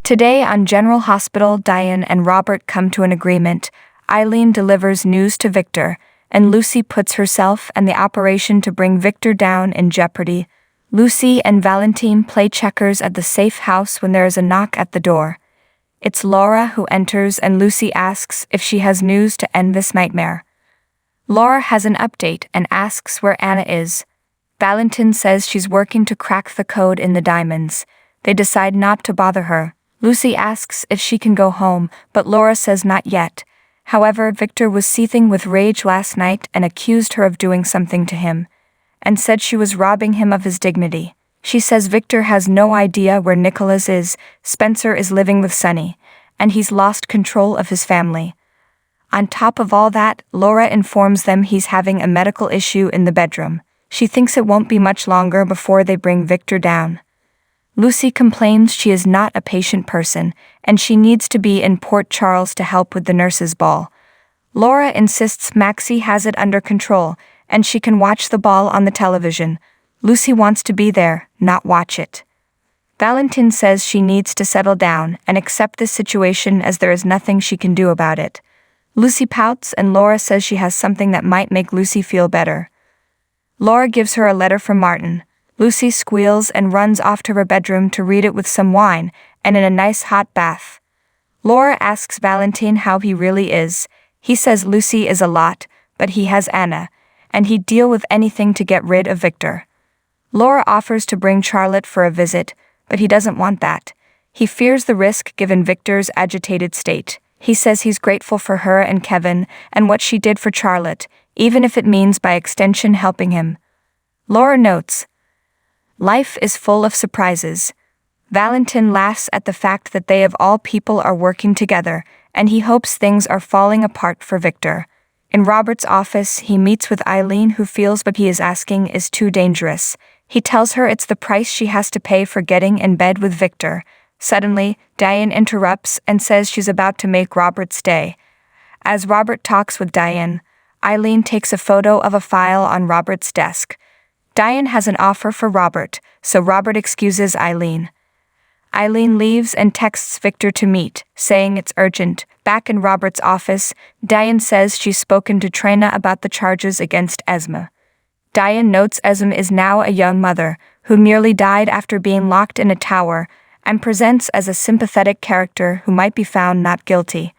Today on General Hospital, Diane and Robert come to an agreement. Eileen delivers news to Victor, and Lucy puts herself and the operation to bring Victor down in jeopardy. Lucy and Valentine play checkers at the safe house when there is a knock at the door. It's Laura who enters, and Lucy asks if she has news to end this nightmare. Laura has an update and asks where Anna is. Valentine says she's working to crack the code in the diamonds. They decide not to bother her. Lucy asks if she can go home, but Laura says not yet. However, Victor was seething with rage last night and accused her of doing something to him, and said she was robbing him of his dignity. She says Victor has no idea where Nicholas is. Spencer is living with Sonny, and he's lost control of his family. On top of all that, Laura informs them he's having a medical issue in the bedroom. She thinks it won't be much longer before they bring Victor down. Lucy complains she is not a patient person, and she needs to be in Port Charles to help with the nurses' ball. Laura insists Maxie has it under control, and she can watch the ball on the television. Lucy wants to be there, not watch it. Valentine says she needs to settle down and accept this situation as there is nothing she can do about it. Lucy pouts, and Laura says she has something that might make Lucy feel better. Laura gives her a letter from Martin. Lucy squeals and runs off to her bedroom to read it with some wine and in a nice hot bath. Laura asks Valentine how he really is. He says Lucy is a lot, but he has Anna, and he'd deal with anything to get rid of Victor. Laura offers to bring Charlotte for a visit, but he doesn't want that. He fears the risk given Victor's agitated state. He says he's grateful for her and Kevin and what she did for Charlotte, even if it means by extension helping him. Laura notes, life is full of surprises. Valentine laughs at the fact that they of all people are working together, and he hopes things are falling apart for Victor. In Robert's office, he meets with Eileen, who feels what he is asking is too dangerous. He tells her it's the price she has to pay for getting in bed with Victor. Suddenly, Diane interrupts and says she's about to make Robert stay. As Robert talks with Diane, Eileen takes a photo of a file on Robert's desk. Diane has an offer for Robert, so Robert excuses Eileen. Eileen leaves and texts Victor to meet, saying it's urgent. Back in Robert's office, Diane says she's spoken to Trina about the charges against Esme. Diane notes Esme is now a young mother, who nearly died after being locked in a tower, and presents as a sympathetic character who might be found not guilty.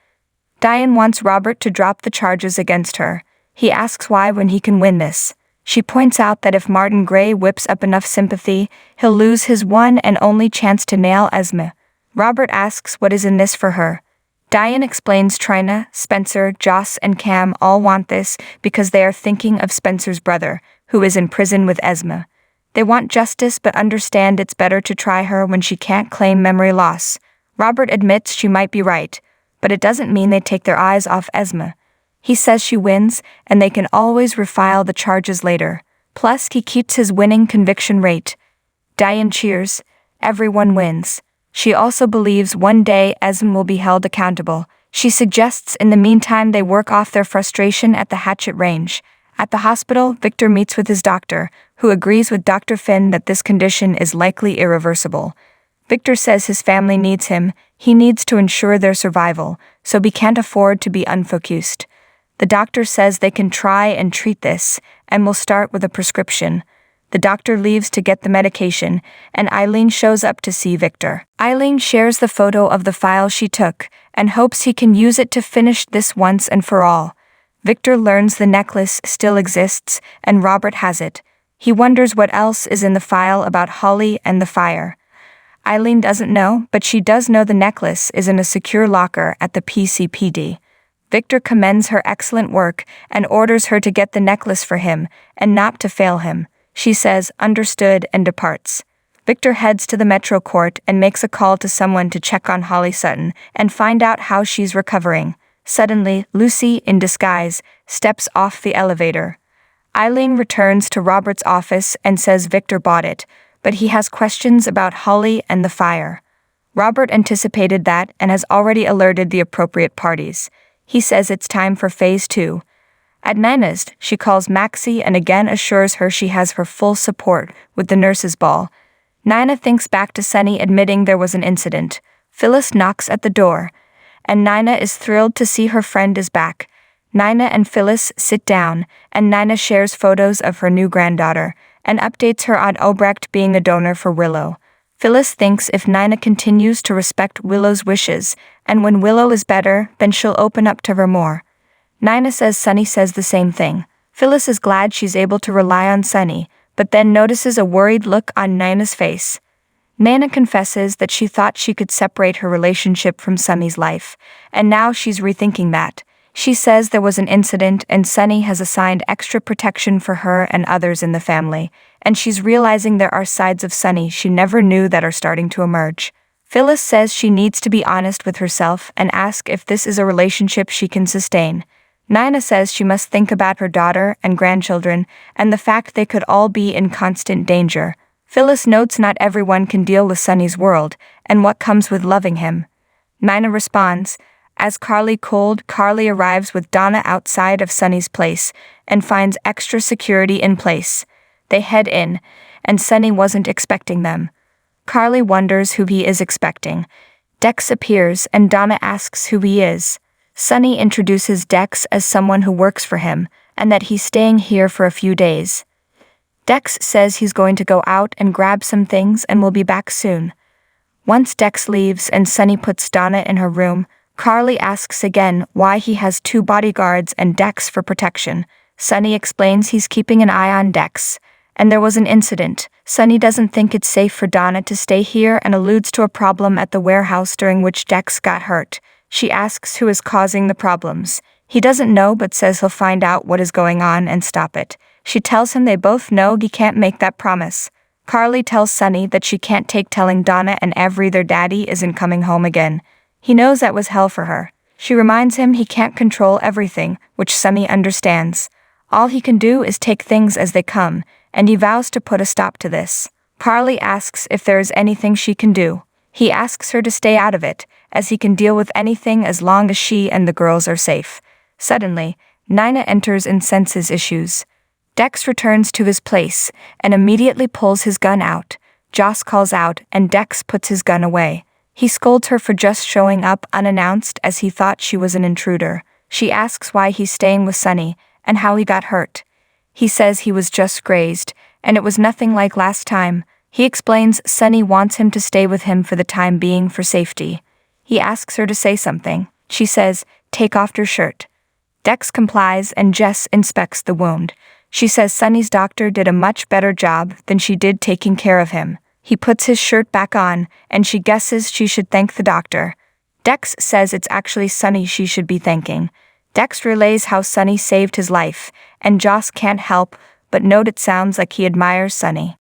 Diane wants Robert to drop the charges against her. He asks why when he can win this. She points out that if Martin Gray whips up enough sympathy, he'll lose his one and only chance to nail Esme. Robert asks what is in this for her. Diane explains Trina, Spencer, Joss, and Cam all want this because they are thinking of Spencer's brother, who is in prison with Esme. They want justice but understand it's better to try her when she can't claim memory loss. Robert admits she might be right, but it doesn't mean they take their eyes off Esme. He says she wins, and they can always refile the charges later. Plus, he keeps his winning conviction rate. Diane cheers. Everyone wins. She also believes one day Esme will be held accountable. She suggests in the meantime they work off their frustration at the hatchet range. At the hospital, Victor meets with his doctor, who agrees with Dr. Finn that this condition is likely irreversible. Victor says his family needs him. He needs to ensure their survival, so he can't afford to be unfocused. The doctor says they can try and treat this, and will start with a prescription. The doctor leaves to get the medication, and Eileen shows up to see Victor. Eileen shares the photo of the file she took, and hopes he can use it to finish this once and for all. Victor learns the necklace still exists, and Robert has it. He wonders what else is in the file about Holly and the fire. Eileen doesn't know, but she does know the necklace is in a secure locker at the PCPD. Victor commends her excellent work and orders her to get the necklace for him and not to fail him. She says, understood, and departs. Victor heads to the Metro Court and makes a call to someone to check on Holly Sutton and find out how she's recovering. Suddenly, Lucy, in disguise, steps off the elevator. Eileen returns to Robert's office and says Victor bought it, but he has questions about Holly and the fire. Robert anticipated that and has already alerted the appropriate parties. He says it's time for Phase 2. At Nina's, she calls Maxie and again assures her she has her full support with the nurses' ball. Nina thinks back to Sonny admitting there was an incident. Phyllis knocks at the door, and Nina is thrilled to see her friend is back. Nina and Phyllis sit down, and Nina shares photos of her new granddaughter, and updates her on Obrecht being a donor for Willow. Phyllis thinks if Nina continues to respect Willow's wishes, and when Willow is better, then she'll open up to her more. Nina says Sonny says the same thing. Phyllis is glad she's able to rely on Sonny, but then notices a worried look on Nina's face. Nina confesses that she thought she could separate her relationship from Sonny's life, and now she's rethinking that. She says there was an incident and Sonny has assigned extra protection for her and others in the family, and she's realizing there are sides of Sonny she never knew that are starting to emerge. Phyllis says she needs to be honest with herself and ask if this is a relationship she can sustain. Nina says she must think about her daughter and grandchildren and the fact they could all be in constant danger. Phyllis notes not everyone can deal with Sonny's world and what comes with loving him. Nina responds, as Carly arrives with Donna outside of Sonny's place and finds extra security in place. They head in, and Sonny wasn't expecting them. Carly wonders who he is expecting. Dex appears and Donna asks who he is. Sonny introduces Dex as someone who works for him and that he's staying here for a few days. Dex says he's going to go out and grab some things and will be back soon. Once Dex leaves and Sonny puts Donna in her room, Carly asks again why he has 2 bodyguards and Dex for protection. Sonny explains he's keeping an eye on Dex, and there was an incident. Sonny doesn't think it's safe for Donna to stay here and alludes to a problem at the warehouse during which Dex got hurt. She asks who is causing the problems. He doesn't know but says he'll find out what is going on and stop it. She tells him they both know he can't make that promise. Carly tells Sonny that she can't take telling Donna and Avery their daddy isn't coming home again. He knows that was hell for her. She reminds him he can't control everything, which Sonny understands. All he can do is take things as they come, and he vows to put a stop to this. Carly asks if there is anything she can do. He asks her to stay out of it, as he can deal with anything as long as she and the girls are safe. Suddenly, Nina enters and senses issues. Dex returns to his place and immediately pulls his gun out. Joss calls out and Dex puts his gun away. He scolds her for just showing up unannounced as he thought she was an intruder. She asks why he's staying with Sonny and how he got hurt. He says he was just grazed, and it was nothing like last time. He explains Sonny wants him to stay with him for the time being for safety. He asks her to say something. She says, "Take off your shirt." Dex complies and Jess inspects the wound. She says Sonny's doctor did a much better job than she did taking care of him. He puts his shirt back on, and she guesses she should thank the doctor. Dex says it's actually Sonny she should be thanking. Dex relays how Sonny saved his life, and Joss can't help but note it sounds like he admires Sonny.